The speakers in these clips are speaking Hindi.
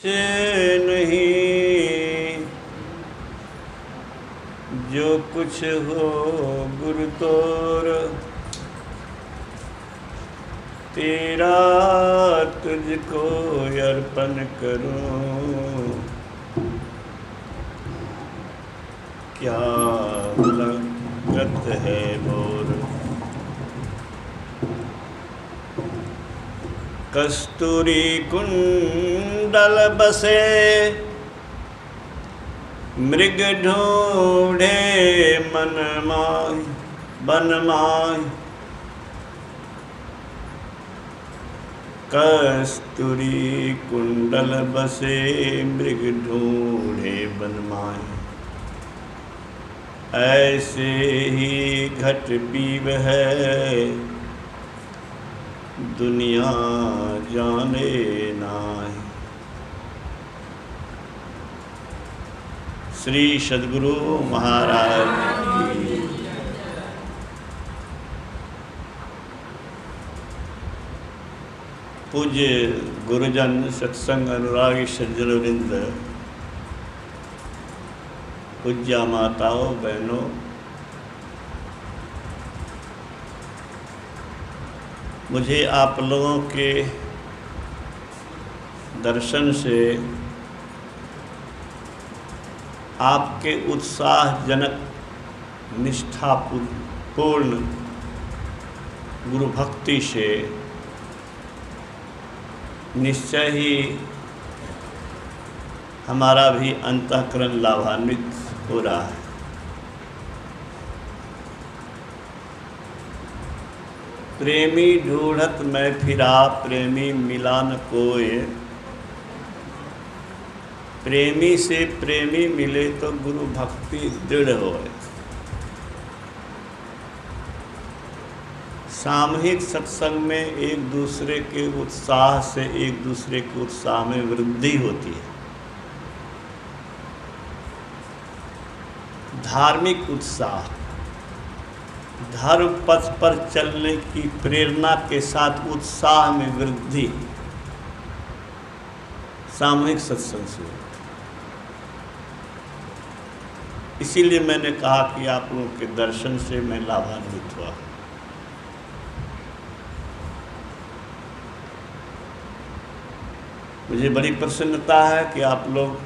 नहीं जो कुछ हो गुरु तोर, तेरा तुझको अर्पण करूं। क्या लगत है मोर, कस्तूरी कुंडल बसे, मृग ढूंढे मन माय बन माय। कस्तूरी कुंडल बसे, मृग ढूंढे बन माय। ऐसे ही घट पीव है, दुनिया जाने नाय। श्री सद्गुरु महाराज की। पूज्य गुरुजन, सत्संग अनुरागी सज्जन वृंद, पूज्या माताओं बहनों, मुझे आप लोगों के दर्शन से आपके उत्साहजनक निष्ठापूर्ण गुरु भक्ति से निश्चय ही हमारा भी अंतःकरण लाभान्वित हो रहा है। प्रेमी ढूढ़त मैं फिरा, प्रेमी मिला न कोय। प्रेमी से प्रेमी मिले तो गुरु भक्ति दृढ़ होए। सामूहिक सत्संग में एक दूसरे के उत्साह से एक दूसरे के उत्साह में वृद्धि होती है। धार्मिक उत्साह, धर्म पथ पर चलने की प्रेरणा के साथ उत्साह में वृद्धि सामूहिक सत्संग से। इसीलिए मैंने कहा कि आप लोगों के दर्शन से मैं लाभान्वित हुआ। मुझे बड़ी प्रसन्नता है कि आप लोग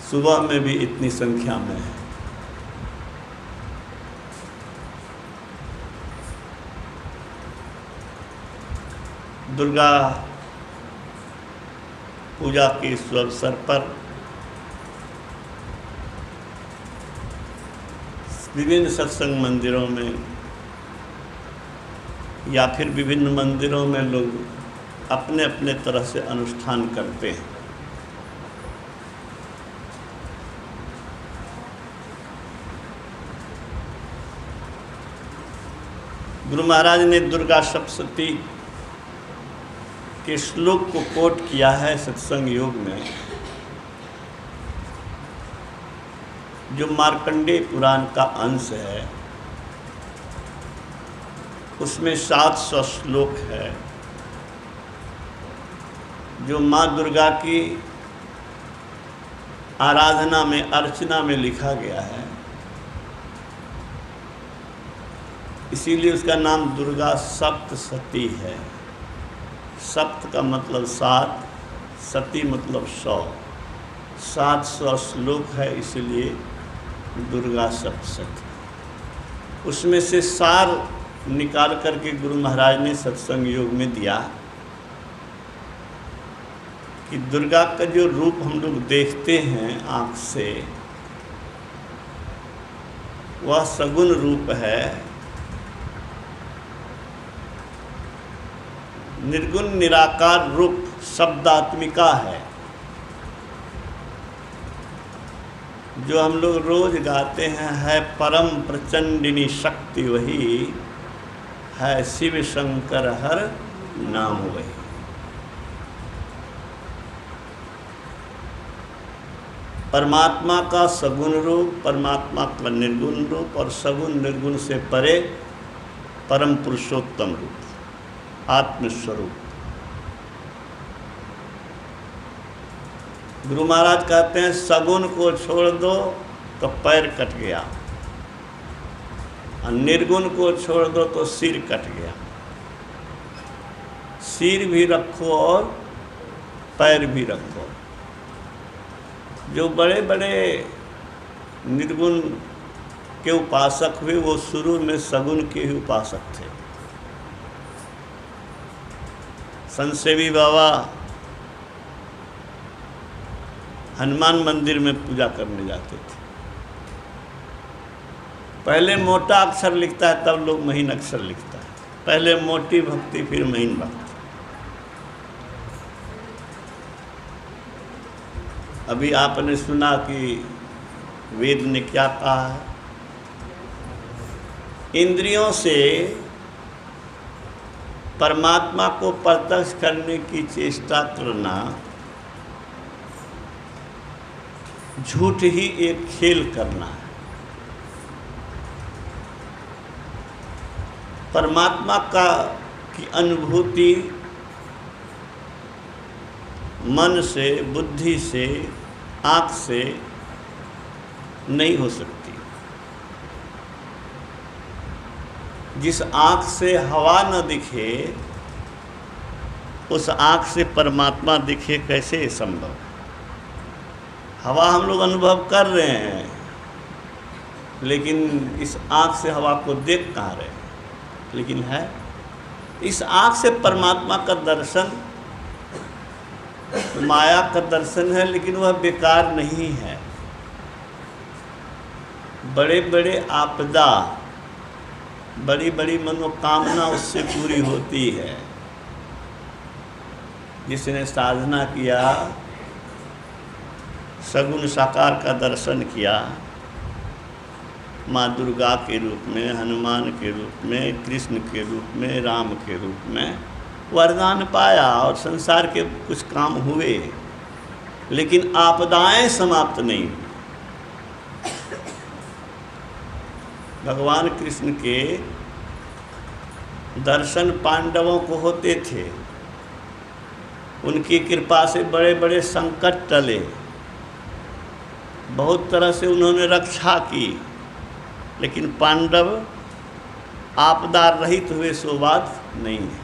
सुबह में भी इतनी संख्या में हैं। दुर्गा पूजा के इस अवसर पर विभिन्न सत्संग मंदिरों में या फिर विभिन्न मंदिरों में लोग अपने अपने तरह से अनुष्ठान करते हैं। गुरु महाराज ने दुर्गा सप्तशती के श्लोक को कोट किया है सत्संग योग में, जो मार्कंडेय पुराण का अंश है। उसमें 700 श्लोक है जो माँ दुर्गा की आराधना में, अर्चना में लिखा गया है। इसीलिए उसका नाम दुर्गा सप्तशती है। सप्त का मतलब 7, सती मतलब 100। 700 श्लोक है, इसलिए दुर्गा सप्तशती। उसमें से सार निकाल करके गुरु महाराज ने सत्संग योग में दिया कि दुर्गा का जो रूप हम लोग देखते हैं आँख से, वह सगुण रूप है। निर्गुण निराकार रूप शब्दात्मिका है। जो हम लोग रोज गाते हैं, है परम प्रचंडिनी शक्ति वही, है शिव शंकर हर नाम वही। परमात्मा का सगुण रूप, परमात्मा का निर्गुण रूप और सगुण निर्गुण से परे परम पुरुषोत्तम रूप, आत्मस्वरूप। गुरु महाराज कहते हैं सगुन को छोड़ दो तो पैर कट गया, और निर्गुण को छोड़ दो तो सिर कट गया। सिर भी रखो और पैर भी रखो। जो बड़े बड़े निर्गुण के उपासक हुए वो शुरू में सगुण के ही उपासक थे। संसेवी बाबा हनुमान मंदिर में पूजा करने जाते थे। पहले मोटा अक्षर लिखता है तब लोग महीन अक्षर लिखता है। पहले मोटी भक्ति फिर महीन भक्ति। अभी आपने सुना कि वेद ने क्या कहा है, इंद्रियों से परमात्मा को प्रत्यक्ष करने की चेष्टा करना झूठ ही एक खेल करना है। परमात्मा की अनुभूति मन से, बुद्धि से, आँख से नहीं हो सकती। जिस आँख से हवा न दिखे उस आँख से परमात्मा दिखे कैसे संभव? हवा हम लोग अनुभव कर रहे हैं, लेकिन इस आँख से हवा को देख कहाँ रहे हैं? लेकिन है, इस आँख से परमात्मा का दर्शन माया का दर्शन है, लेकिन वह बेकार नहीं है। बड़े बड़े आपदा, बड़ी बड़ी मनोकामना उससे पूरी होती है। जिसने साधना किया, सगुण साकार का दर्शन किया, माँ दुर्गा के रूप में, हनुमान के रूप में, कृष्ण के रूप में, राम के रूप में वरदान पाया और संसार के कुछ काम हुए, लेकिन आपदाएं समाप्त नहीं हुई। भगवान कृष्ण के दर्शन पांडवों को होते थे। उनकी कृपा से बड़े बड़े संकट टले, बहुत तरह से उन्होंने रक्षा की, लेकिन पांडव आपदा रहित हुए सो बात नहीं है।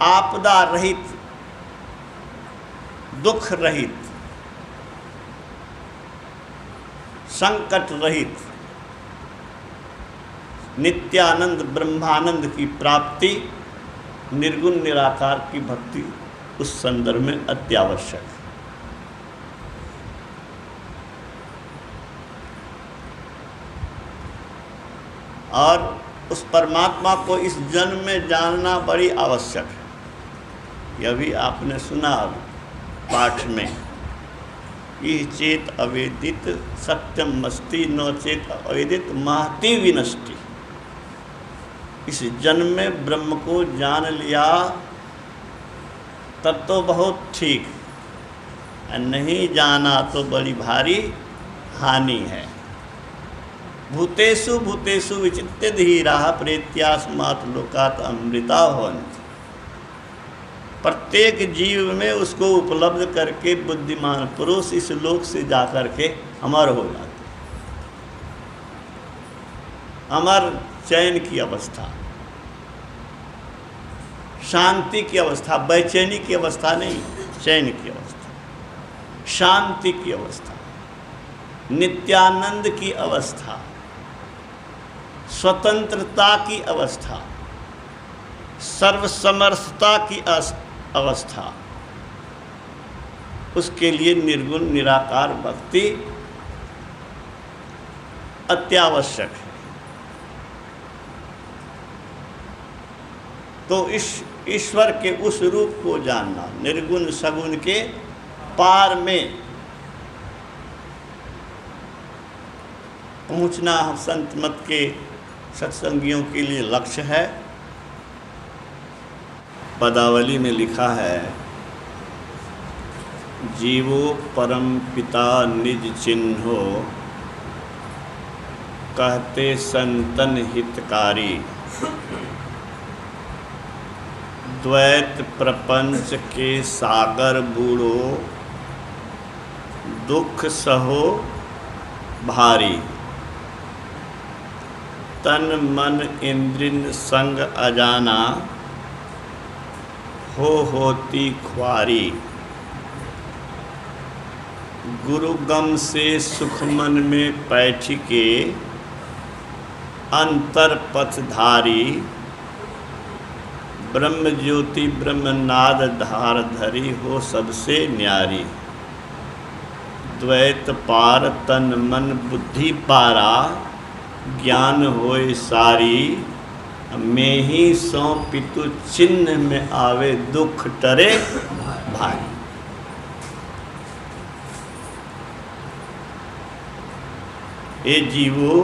आपदा रहित, दुख रहित, संकट रहित, नित्यानंद ब्रह्मानंद की प्राप्ति, निर्गुण निराकार की भक्ति उस संदर्भ में अत्यावश्यक है। और उस परमात्मा को इस जन्म में जानना बड़ी आवश्यक है। यह भी आपने सुना पाठ में, ये चेत अवेदित सत्यम मस्ति, नो चेत अवेदित महति विनष्टि। इस जन्म में ब्रह्म को जान लिया तब तो बहुत ठीक, नहीं जाना तो बड़ी भारी हानि है। भूतेषु भूतेषु विचित्य धीराः प्रेत्यास्मात् लोकात् अमृता भवन्ति। प्रत्येक जीव में उसको उपलब्ध करके बुद्धिमान पुरुष इस लोक से जाकर के अमर हो जाते। अमर चैन की अवस्था, शांति की अवस्था, बेचैनी की अवस्था नहीं, चैन की अवस्था, शांति की अवस्था, नित्यानंद की अवस्था, स्वतंत्रता की अवस्था, सर्वसमर्थता की अवस्था। उसके लिए निर्गुण निराकार भक्ति अत्यावश्यक है। तो इस ईश्वर के उस रूप को जानना, निर्गुण सगुण के पार में पहुंचना संत मत के सत्संगियों के लिए लक्ष्य है। पदावली में लिखा है, जीवो परम पिता निज चिन्हो, कहते संतन हितकारी। द्वैत प्रपंच के सागर बूढ़ो, दुख सहो भारी। तन मन इंद्रिय संग अजाना, होती ख्वारी। गुरु गम से सुख मन में बैठ के, अंतर पथधारी। ब्रह्म ज्योति ब्रह्मनाद धार धरी, हो सबसे न्यारी। द्वैत पार तन मन बुद्धि पारा, ज्ञान होए सारी। में ही सौ पितु चिन्ह में आवे, दुख टरे भारी। ये जीवो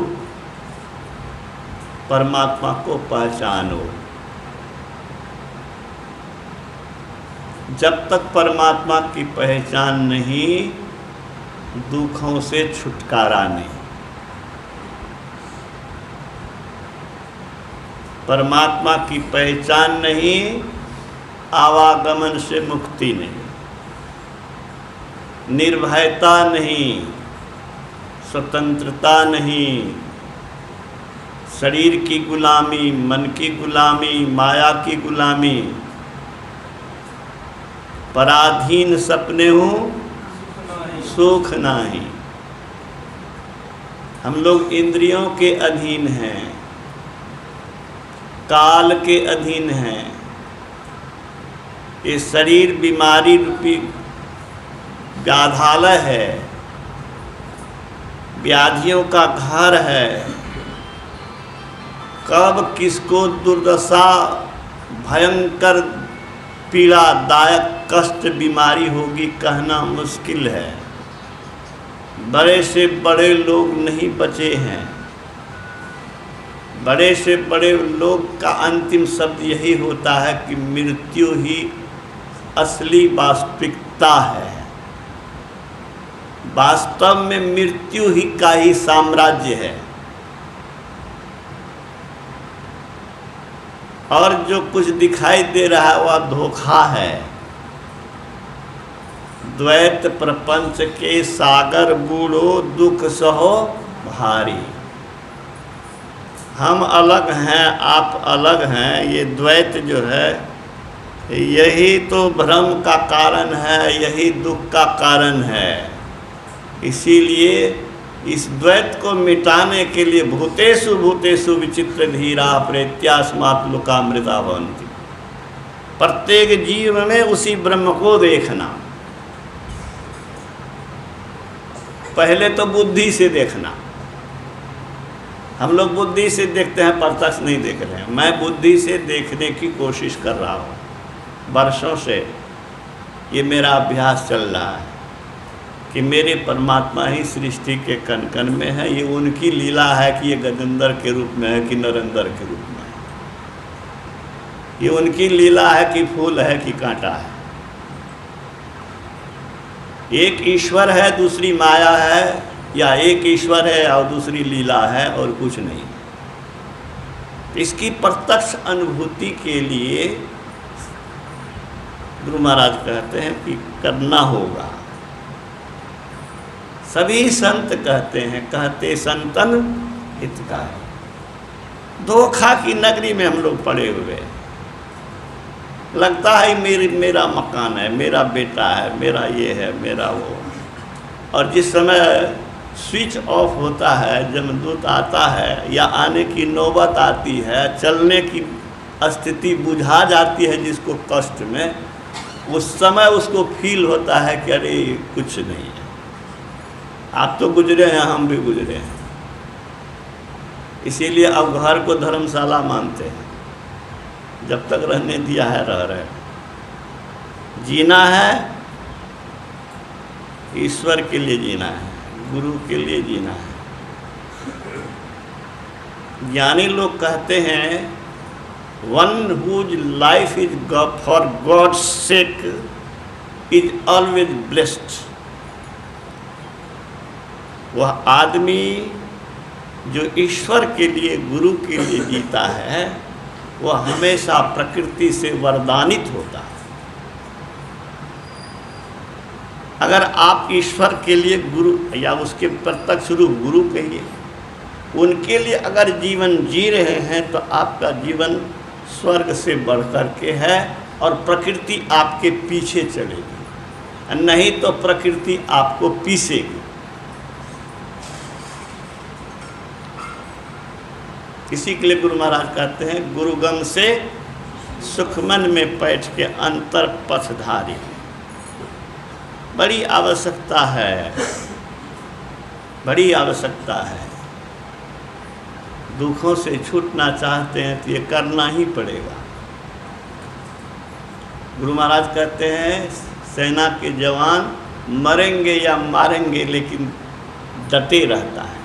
परमात्मा को पहचानो। जब तक परमात्मा की पहचान नहीं, दुखों से छुटकारा नहीं। परमात्मा की पहचान नहीं, आवागमन से मुक्ति नहीं, निर्भयता नहीं, स्वतंत्रता नहीं, शरीर की गुलामी, मन की गुलामी, माया की गुलामी। पराधीन सपने हों, सुख नहीं। हम लोग इंद्रियों के अधीन हैं, काल के अधीन हैं। ये शरीर बीमारी रूपी व्याधालय है, व्याधियों का घर है। कब किसको दुर्दशा, भयंकर पीड़ादायक कष्ट बीमारी होगी, कहना मुश्किल है। बड़े से बड़े लोग नहीं बचे हैं। बड़े से बड़े लोग का अंतिम शब्द यही होता है कि मृत्यु ही असली वास्तविकता है। वास्तव में मृत्यु ही का ही साम्राज्य है। और जो कुछ दिखाई दे रहा है वह धोखा है। द्वैत प्रपंच के सागर बूढ़ो, दुख सहो भारी। हम अलग हैं, आप अलग हैं, ये द्वैत जो है यही तो भ्रम का कारण है, यही दुख का कारण है। इसीलिए इस द्वैत को मिटाने के लिए भूतेषु भूतेषु विचित्र धीरा प्रेत्यास्मात् लोकामृता भवन्ति। प्रत्येक जीव में उसी ब्रह्म को देखना। पहले तो बुद्धि से देखना। हम लोग बुद्धि से देखते हैं, प्रत्यक्ष नहीं देख रहे हैं। मैं बुद्धि से देखने की कोशिश कर रहा हूँ, वर्षों से ये मेरा अभ्यास चल रहा है कि मेरे परमात्मा ही सृष्टि के कण कण में है। ये उनकी लीला है कि ये गजेंद्र के रूप में है कि नरेंद्र के रूप में है। ये उनकी लीला है कि फूल है कि कांटा है। एक ईश्वर है, दूसरी माया है, या एक ईश्वर है और दूसरी लीला है और कुछ नहीं। इसकी प्रत्यक्ष अनुभूति के लिए गुरु महाराज कहते हैं कि करना होगा। सभी संत कहते हैं, कहते संतन हितकारी। धोखा की नगरी में हम लोग पड़े हुए। लगता है मेरा मकान है, मेरा बेटा है, मेरा ये है, मेरा वो। और जिस समय स्विच ऑफ होता है, जमदूत आता है या आने की नौबत आती है, चलने की स्थिति बुझा जाती है जिसको कष्ट में, उस समय उसको फील होता है कि अरे कुछ नहीं है। आप तो गुजरे हैं, हम भी गुजरे हैं। इसीलिए अब घर को धर्मशाला मानते हैं। जब तक रहने दिया है रह रहे हैं। जीना है ईश्वर के लिए जीना है, गुरु के लिए जीना है। ज्ञानी लोग कहते हैं one whose life is for God's sake is always blessed. वह आदमी जो ईश्वर के लिए, गुरु के लिए जीता है, वो हमेशा प्रकृति से वरदानित होता है। अगर आप ईश्वर के लिए गुरु या उसके प्रत्यक्ष रूप गुरु कहिए, उनके लिए अगर जीवन जी रहे हैं तो आपका जीवन स्वर्ग से बढ़कर के है और प्रकृति आपके पीछे चलेगी, नहीं तो प्रकृति आपको पीसेगी। इसी के लिए गुरु महाराज कहते हैं, गुरुगम से सुखमन में बैठ के अंतर पथधारी। बड़ी आवश्यकता है, बड़ी आवश्यकता है। दुखों से छूटना चाहते हैं तो ये करना ही पड़ेगा। गुरु महाराज कहते हैं, सेना के जवान मरेंगे या मारेंगे लेकिन डटे रहता है।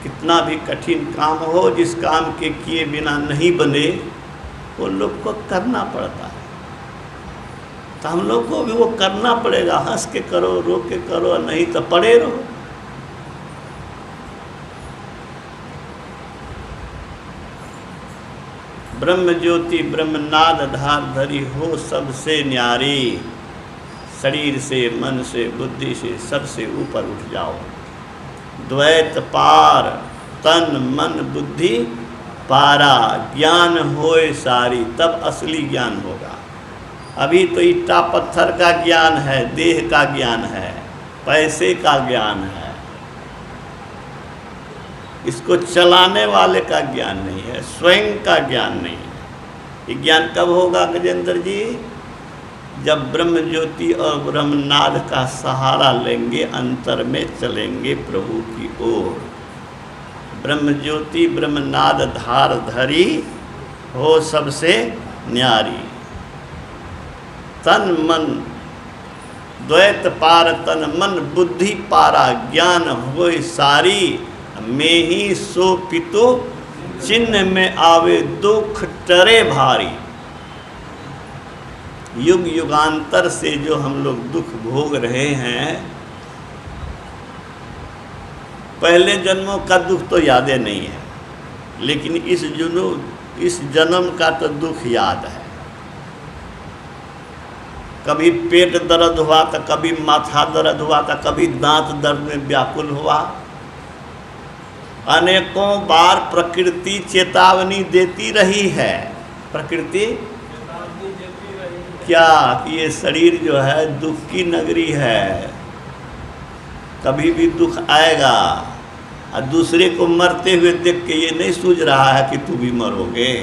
कितना भी कठिन काम हो, जिस काम के किए बिना नहीं बने, वो लोग को करना पड़ता है। तो हम लोग को भी वो करना पड़ेगा। हंस के करो, रो के करो, नहीं तो पड़े रहो। ब्रह्म ज्योति ब्रह्मनाद धार धरी हो सबसे न्यारी। शरीर से, मन से, बुद्धि से, सबसे ऊपर उठ जाओ। द्वैत पार तन मन बुद्धि पारा, ज्ञान होए सारी, तब असली ज्ञान होगा। अभी तो ईटा पत्थर का ज्ञान है, देह का ज्ञान है, पैसे का ज्ञान है, इसको चलाने वाले का ज्ञान नहीं है, स्वयं का ज्ञान नहीं है। ये ज्ञान कब होगा गजेंद्र जी? जब ब्रह्म ज्योति और ब्रह्मनाद का सहारा लेंगे, अंतर में चलेंगे प्रभु की ओर। ब्रह्म ज्योति ब्रह्मनाद धार धरी हो सबसे न्यारी। तन मन द्वैत पार, तन मन बुद्धि पारा, ज्ञान होए सारी। में ही सो पितो चिन्ह में आवे दुख टरे भारी। युग युगांतर से जो हम लोग दुख भोग रहे हैं, पहले जन्मों का दुख तो यादें नहीं है, लेकिन इस जन्म का तो दुख याद है। कभी पेट दर्द हुआ था, कभी माथा दर्द हुआ था, कभी दांत दर्द में व्याकुल हुआ। अनेकों बार प्रकृति चेतावनी देती रही है। प्रकृति क्या कि ये शरीर जो है दुख की नगरी है, कभी भी दुख आएगा। और दूसरे को मरते हुए देख के ये नहीं सूझ रहा है कि तू भी मरोगे।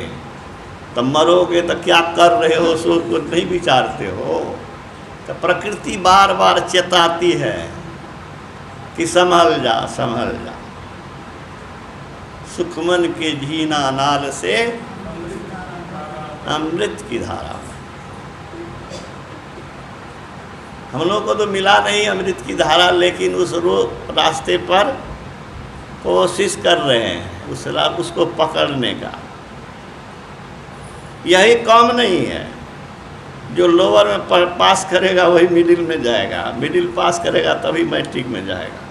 तो मरोगे तो क्या कर रहे हो सो को नहीं विचारते हो। तो प्रकृति बार बार चेताती है कि संभल जा, संभल जा। सुखमन के झीना नाल से अमृत की धारा। हम लोग को तो मिला नहीं अमृत की धारा, लेकिन उस रास्ते पर कोशिश कर रहे हैं उसको पकड़ने का। यही काम नहीं है। जो लोअर में पास करेगा वही मिडिल में जाएगा, मिडिल पास करेगा तभी मैट्रिक में जाएगा।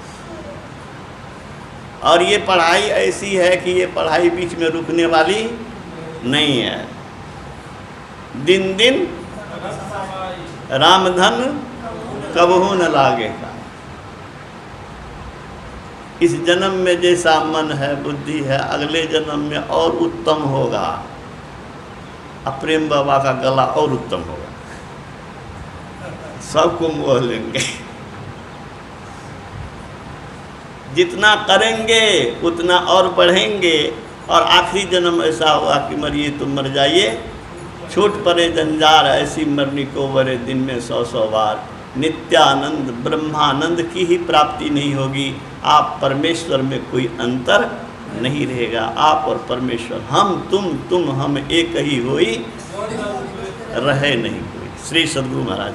और ये पढ़ाई ऐसी है कि ये पढ़ाई बीच में रुकने वाली नहीं है। दिन दिन रामधन कबहू न लागेगा। इस जन्म में जैसा मन है, बुद्धि है, अगले जन्म में और उत्तम होगा। प्रेम बाबा का गला और उत्तम होगा, सबको मोह लेंगे। जितना करेंगे उतना और बढ़ेंगे। और आखिरी जन्म ऐसा होगा कि मरिए तो मर जाइए, छूट पड़े जंजार, ऐसी मरनी को बड़े दिन में 100 बार। नित्यानंद ब्रह्मानंद की ही प्राप्ति नहीं होगी। आप परमेश्वर में कोई अंतर नहीं रहेगा। आप और परमेश्वर, हम तुम हम एक ही होई, रहे नहीं कोई। श्री सद्गुरु महाराज।